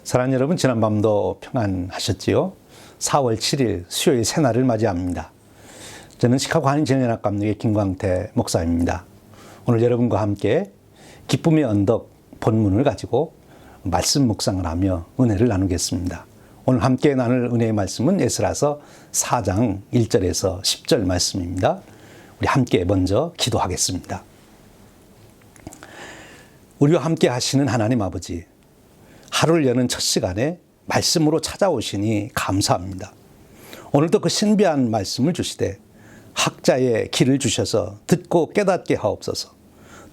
사랑하는 여러분, 지난밤도 평안하셨지요? 4월 7일 수요일 새날을 맞이합니다. 저는 시카고 한인정연합 감독의 김광태 목사입니다. 오늘 여러분과 함께 기쁨의 언덕 본문을 가지고 말씀 묵상을 하며 은혜를 나누겠습니다. 오늘 함께 나눌 은혜의 말씀은 에스라서 4장 1절에서 10절 말씀입니다. 우리 함께 먼저 기도하겠습니다. 우리와 함께 하시는 하나님 아버지, 하루를 여는 첫 시간에 말씀으로 찾아오시니 감사합니다. 오늘도 그 신비한 말씀을 주시되 학자의 길을 주셔서 듣고 깨닫게 하옵소서.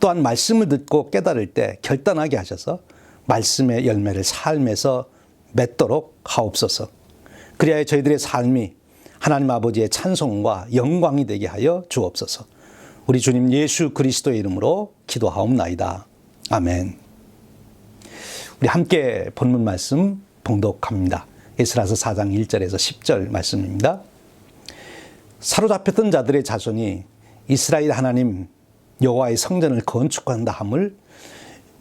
또한 말씀을 듣고 깨달을 때 결단하게 하셔서 말씀의 열매를 삶에서 맺도록 하옵소서. 그리하여 저희들의 삶이 하나님 아버지의 찬송과 영광이 되게 하여 주옵소서. 우리 주님 예수 그리스도의 이름으로 기도하옵나이다. 아멘. 우리 함께 본문 말씀 봉독합니다. 에스라서 4장 1절에서 10절 말씀입니다. 사로잡혔던 자들의 자손이 이스라엘 하나님 여호와의 성전을 건축한다 함을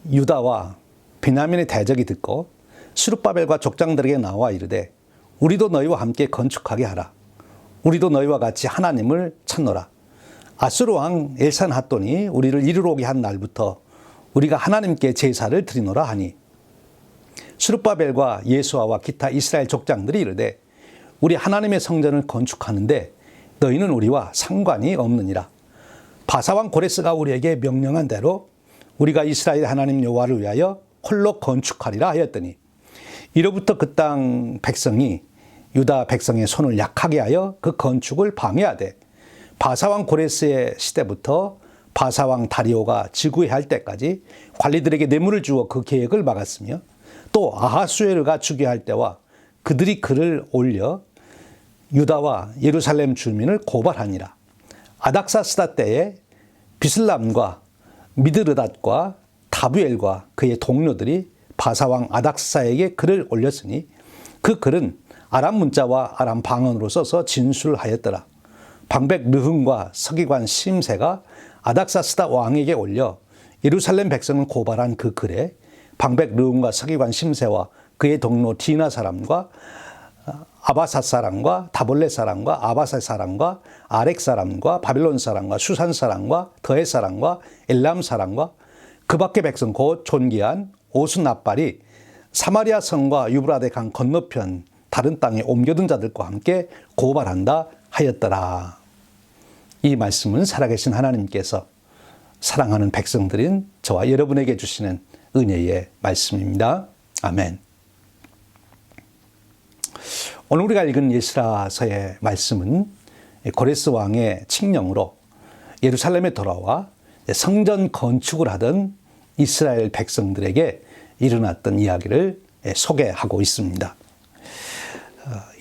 유다와 베냐민의 대적이 듣고 스룹바벨과 족장들에게 나와 이르되 우리도 너희와 함께 건축하게 하라. 우리도 너희와 같이 하나님을 찾노라. 아수르 왕 엘산핫돈이 우리를 이리로 오게 한 날부터 우리가 하나님께 제사를 드리노라 하니 스룹바벨과 예수아와 기타 이스라엘 족장들이 이르되 우리 하나님의 성전을 건축하는데 너희는 우리와 상관이 없느니라. 바사왕 고레스가 우리에게 명령한 대로 우리가 이스라엘 하나님 여호와를 위하여 홀로 건축하리라 하였더니 이로부터 그 땅 백성이 유다 백성의 손을 약하게 하여 그 건축을 방해하되 바사왕 고레스의 시대부터 바사왕 다리오가 즉위할 때까지 관리들에게 뇌물을 주어 그 계획을 막았으며 또 아하수에르가 즉위할 때와 그들이 글을 올려 유다와 예루살렘 주민을 고발하니라. 아닥사스다 때에 비슬람과 미드르닷과 다부엘과 그의 동료들이 바사왕 아닥사에게 글을 올렸으니 그 글은 아람 문자와 아람 방언으로 써서 진술하였더라. 방백 르흥과 서기관 심세가 아닥사스다 왕에게 올려 예루살렘 백성을 고발한 그 글에 방백 르흥과 서기관 심세와 그의 동료 디나 사람과 아바사 사람과 다볼레 사람과 아바사 사람과 아렉 사람과 바빌론 사람과 수산 사람과 더해 사람과 엘람 사람과 그 밖의 백성 곧 존귀한 오스나발이 사마리아 성과 유브라데 강 건너편 다른 땅에 옮겨둔 자들과 함께 고발한다 하였더라. 이 말씀은 살아계신 하나님께서 사랑하는 백성들인 저와 여러분에게 주시는 은혜의 말씀입니다. 아멘. 오늘 우리가 읽은 에스라서의 말씀은 고레스 왕의 칙령으로 예루살렘에 돌아와 성전 건축을 하던 이스라엘 백성들에게 일어났던 이야기를 소개하고 있습니다.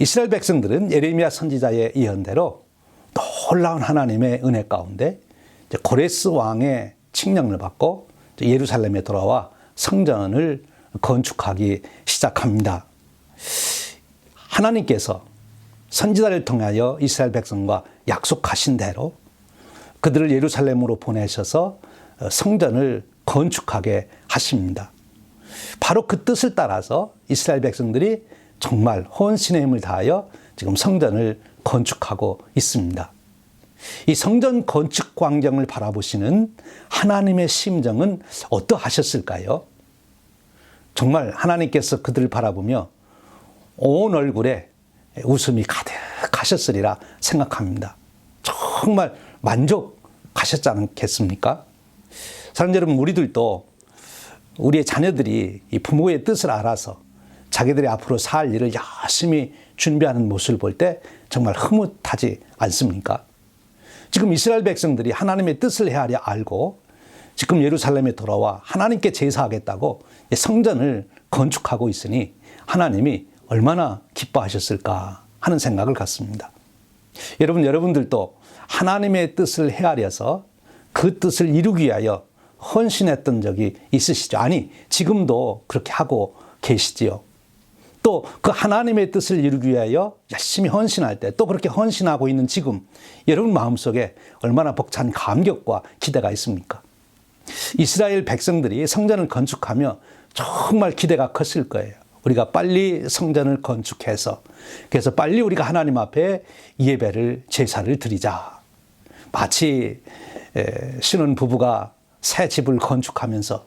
이스라엘 백성들은 예레미야 선지자의 예언대로 놀라운 하나님의 은혜 가운데 고레스 왕의 칙령을 받고 예루살렘에 돌아와 성전을 건축하기 시작합니다. 하나님께서 선지자를 통하여 이스라엘 백성과 약속하신 대로 그들을 예루살렘으로 보내셔서 성전을 건축하게 하십니다. 바로 그 뜻을 따라서 이스라엘 백성들이 정말 헌신의 힘을 다하여 지금 성전을 건축하고 있습니다. 이 성전 건축 광경을 바라보시는 하나님의 심정은 어떠하셨을까요? 정말 하나님께서 그들을 바라보며 온 얼굴에 웃음이 가득하셨으리라 생각합니다. 정말 만족하셨지 않겠습니까? 사랑하는 여러분, 우리들도 우리의 자녀들이 이 부모의 뜻을 알아서 자기들이 앞으로 살 일을 열심히 준비하는 모습을 볼 때 정말 흐뭇하지 않습니까? 지금 이스라엘 백성들이 하나님의 뜻을 헤아려 알고 지금 예루살렘에 돌아와 하나님께 제사하겠다고 성전을 건축하고 있으니 하나님이 얼마나 기뻐하셨을까 하는 생각을 갖습니다. 여러분들도 하나님의 뜻을 헤아려서 그 뜻을 이루기 위하여 헌신했던 적이 있으시죠? 아니, 지금도 그렇게 하고 계시지요. 또 그 하나님의 뜻을 이루기 위하여 열심히 헌신할 때 또 그렇게 헌신하고 있는 지금 여러분 마음속에 얼마나 벅찬 감격과 기대가 있습니까? 이스라엘 백성들이 성전을 건축하며 정말 기대가 컸을 거예요. 우리가 빨리 성전을 건축해서 그래서 빨리 우리가 하나님 앞에 예배를 제사를 드리자. 마치 신혼 부부가 새 집을 건축하면서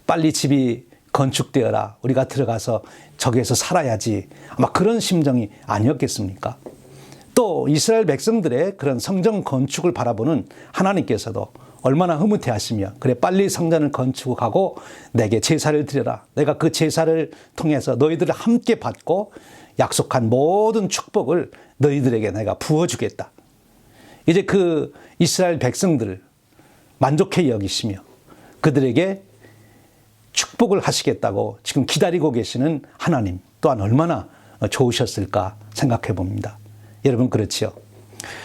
빨리 집이 건축되어라. 우리가 들어가서 저기에서 살아야지. 아마 그런 심정이 아니었겠습니까? 또 이스라엘 백성들의 그런 성전 건축을 바라보는 하나님께서도 얼마나 흐뭇해 하시며 그래 빨리 성전을 건축하고 내게 제사를 드려라. 내가 그 제사를 통해서 너희들을 함께 받고 약속한 모든 축복을 너희들에게 내가 부어주겠다. 이제 그 이스라엘 백성들을 만족해 여기시며 그들에게 축복을 하시겠다고 지금 기다리고 계시는 하나님 또한 얼마나 좋으셨을까 생각해 봅니다. 여러분 그렇지요?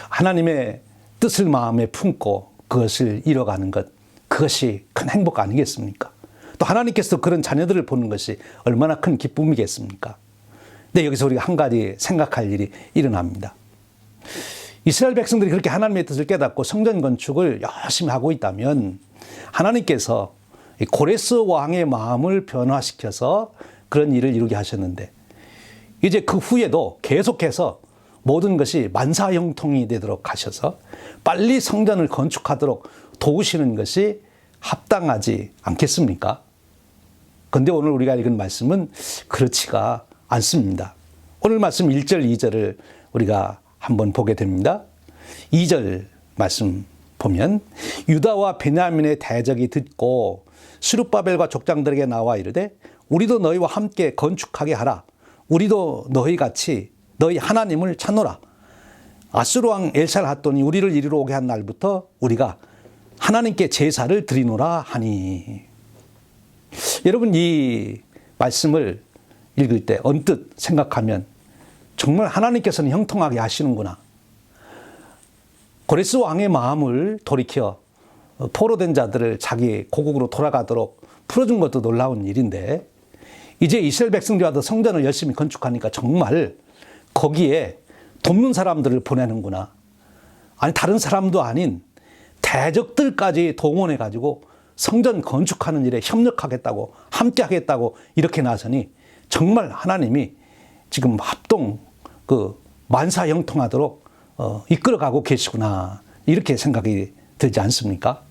하나님의 뜻을 마음에 품고 그것을 이뤄가는 것, 그것이 큰 행복 아니겠습니까? 또 하나님께서도 그런 자녀들을 보는 것이 얼마나 큰 기쁨이겠습니까? 근데 여기서 우리가 한 가지 생각할 일이 일어납니다. 이스라엘 백성들이 그렇게 하나님의 뜻을 깨닫고 성전 건축을 열심히 하고 있다면 하나님께서 고레스 왕의 마음을 변화시켜서 그런 일을 이루게 하셨는데 이제 그 후에도 계속해서 모든 것이 만사형통이 되도록 하셔서 빨리 성전을 건축하도록 도우시는 것이 합당하지 않겠습니까? 그런데 오늘 우리가 읽은 말씀은 그렇지가 않습니다. 오늘 말씀 1절, 2절을 우리가 한번 보게 됩니다. 2절 말씀 보면 유다와 베냐민의 대적이 듣고 스룹바벨과 족장들에게 나와 이르되 우리도 너희와 함께 건축하게 하라. 우리도 너희같이 너희 하나님을 찾노라. 아수르 왕 엘살핫돈이 우리를 이리로 오게 한 날부터 우리가 하나님께 제사를 드리노라 하니. 여러분 이 말씀을 읽을 때 언뜻 생각하면 정말 하나님께서는 형통하게 하시는구나. 고레스 왕의 마음을 돌이켜 포로된 자들을 자기 고국으로 돌아가도록 풀어준 것도 놀라운 일인데 이제 이스라엘 백성들이 와서 성전을 열심히 건축하니까 정말 거기에 돕는 사람들을 보내는구나. 아니 다른 사람도 아닌 대적들까지 동원해가지고 성전 건축하는 일에 협력하겠다고 함께 하겠다고 이렇게 나서니 정말 하나님이 지금 합동 만사형통하도록 이끌어가고 계시구나 이렇게 생각이 들지 않습니까?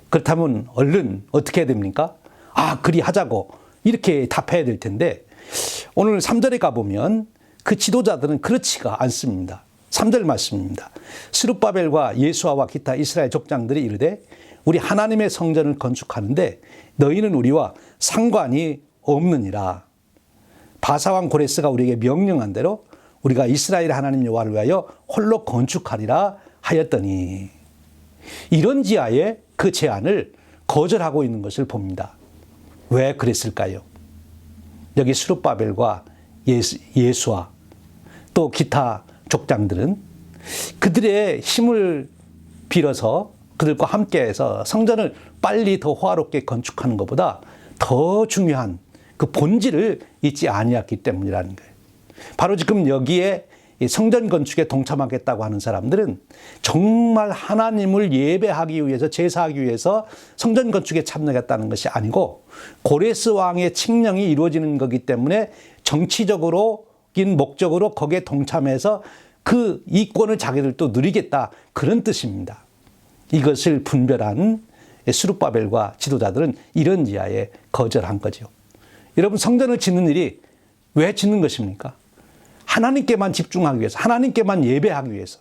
그렇다면 얼른 어떻게 해야 됩니까? 그리하자고 이렇게 답해야 될 텐데 오늘 3절에 가보면 그 지도자들은 그렇지가 않습니다. 3절 말씀입니다. 스룹바벨과 예수아와 기타 이스라엘 족장들이 이르되 우리 하나님의 성전을 건축하는데 너희는 우리와 상관이 없느니라. 바사왕 고레스가 우리에게 명령한 대로 우리가 이스라엘 하나님 여호와를 위하여 홀로 건축하리라 하였더니 이런 지하에 그 제안을 거절하고 있는 것을 봅니다. 왜 그랬을까요? 여기 스룹바벨과 예수와 또 기타 족장들은 그들의 힘을 빌어서 그들과 함께해서 성전을 빨리 더 호화롭게 건축하는 것보다 더 중요한 그 본질을 잊지 아니했기 때문이라는 거예요. 바로 지금 여기에 성전 건축에 동참하겠다고 하는 사람들은 정말 하나님을 예배하기 위해서 제사하기 위해서 성전 건축에 참여하겠다는 것이 아니고 고레스 왕의 칙령이 이루어지는 거기 때문에 정치적으로인 목적으로 거기에 동참해서 그 이권을 자기들도 누리겠다 그런 뜻입니다. 이것을 분별한 스룹바벨과 지도자들은 이런 지하에 거절한 거죠. 여러분 성전을 짓는 일이 왜 짓는 것입니까? 하나님께만 집중하기 위해서, 하나님께만 예배하기 위해서.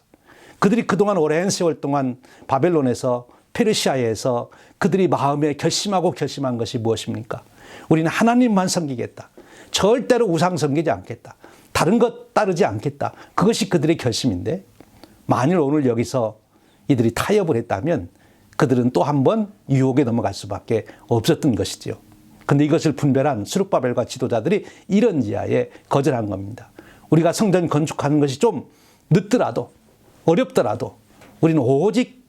그들이 그동안 오랜 세월 동안 바벨론에서 페르시아에서 그들이 마음에 결심한 것이 무엇입니까? 우리는 하나님만 섬기겠다. 절대로 우상 섬기지 않겠다. 다른 것 따르지 않겠다. 그것이 그들의 결심인데 만일 오늘 여기서 이들이 타협을 했다면 그들은 또 한 번 유혹에 넘어갈 수밖에 없었던 것이죠. 그런데 이것을 분별한 스룹바벨과 지도자들이 이런 지하에 거절한 겁니다. 우리가 성전 건축하는 것이 좀 늦더라도 어렵더라도 우리는 오직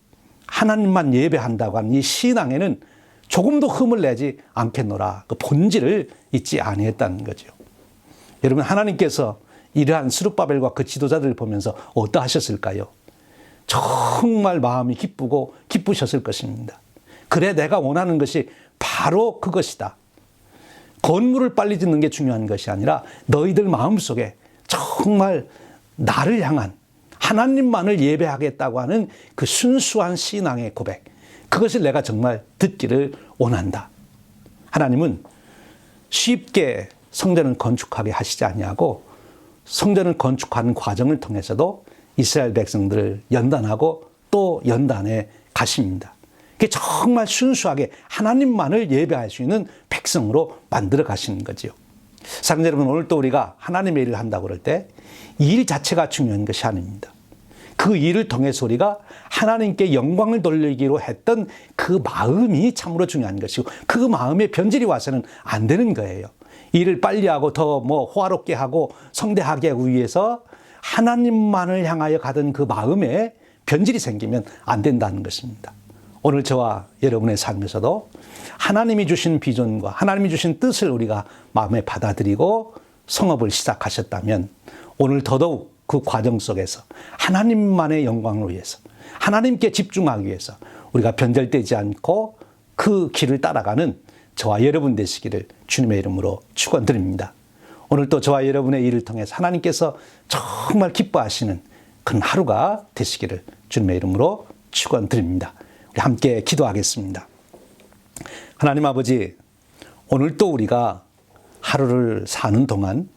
하나님만 예배한다고 하는 이 신앙에는 조금도 흠을 내지 않겠노라. 그 본질을 잊지 아니했다는 거죠. 여러분 하나님께서 이러한 스룹바벨과 그 지도자들을 보면서 어떠하셨을까요? 정말 마음이 기쁘고 기쁘셨을 것입니다. 그래 내가 원하는 것이 바로 그것이다. 건물을 빨리 짓는 게 중요한 것이 아니라 너희들 마음속에 정말 나를 향한 하나님만을 예배하겠다고 하는 그 순수한 신앙의 고백, 그것을 내가 정말 듣기를 원한다. 하나님은 쉽게 성전을 건축하게 하시지 아니하고 성전을 건축하는 과정을 통해서도 이스라엘 백성들을 연단하고 또 연단해 가십니다. 그게 정말 순수하게 하나님만을 예배할 수 있는 백성으로 만들어 가시는 거지요. 사랑자 여러분, 오늘 또 우리가 하나님의 일을 한다고 그럴 때 일 자체가 중요한 것이 아닙니다. 그 일을 통해서 우리가 하나님께 영광을 돌리기로 했던 그 마음이 참으로 중요한 것이고, 그 마음에 변질이 와서는 안 되는 거예요. 일을 빨리 하고 더 호화롭게 하고 성대하게 하기 위해서 하나님만을 향하여 가던 그 마음에 변질이 생기면 안 된다는 것입니다. 오늘 저와 여러분의 삶에서도 하나님이 주신 비전과 하나님이 주신 뜻을 우리가 마음에 받아들이고 성업을 시작하셨다면 오늘 더더욱 그 과정 속에서 하나님만의 영광을 위해서, 하나님께 집중하기 위해서 우리가 변절되지 않고 그 길을 따라가는 저와 여러분 되시기를 주님의 이름으로 축원드립니다. 오늘 또 저와 여러분의 일을 통해서 하나님께서 정말 기뻐하시는 그런 하루가 되시기를 주님의 이름으로 축원드립니다. 우리 함께 기도하겠습니다. 하나님 아버지, 오늘 또 우리가 하루를 사는 동안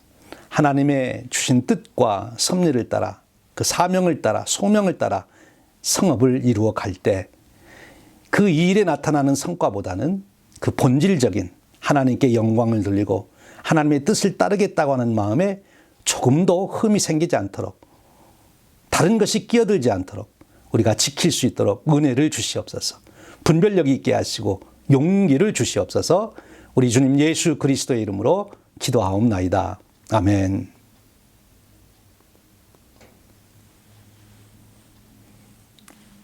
하나님의 주신 뜻과 섭리를 따라, 그 사명을 따라, 소명을 따라 성업을 이루어 갈 때 그 일에 나타나는 성과보다는 그 본질적인 하나님께 영광을 돌리고 하나님의 뜻을 따르겠다고 하는 마음에 조금도 흠이 생기지 않도록, 다른 것이 끼어들지 않도록 우리가 지킬 수 있도록 은혜를 주시옵소서. 분별력 있게 하시고 용기를 주시옵소서. 우리 주님 예수 그리스도의 이름으로 기도하옵나이다. 아멘.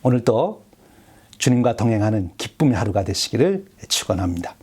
오늘도 주님과 동행하는 기쁨의 하루가 되시기를 축원합니다.